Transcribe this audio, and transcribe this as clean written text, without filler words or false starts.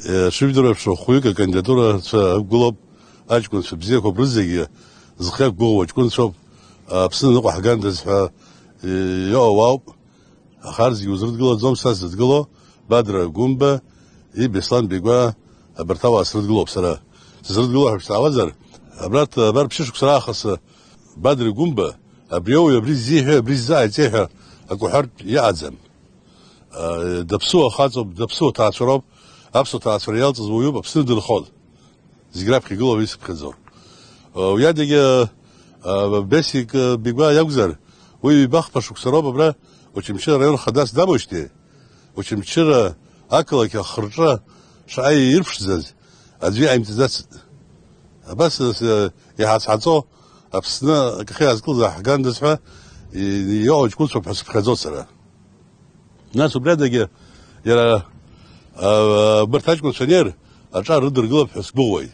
Шивдоров шохуйка кандидатура глоб ачкун бзех обрызеги зхек го ачкун шоп псын го хагандас я вау харз юзрд гло зом сас гло бадра гумба и беслан бегва бертава срд гло сара срд гло хавазар брат бар пшиш ксара хас бадра гумба абрио ябриз зиха бриза зиха اكو حر يعزم دبسوه خاطب دبسوه تعشرب ابسو تعشريال تزويوب بسند الخول زغراب خيغلو بيس بخزور ويا دي بيسيك بيغوا يغزر وي باخ باشوك سراب برا وچمشر ريون خداس دابوشتي وچمشر اكلك خرجه شاي يرفشزز ادي امتزاز بس يحصحصو ابسنا كخياز كل حقان دسفه يقعد كل صبح خزور سرا ناس بلادك يا برتاج كونسيونير اشار ردر قلب حسبوي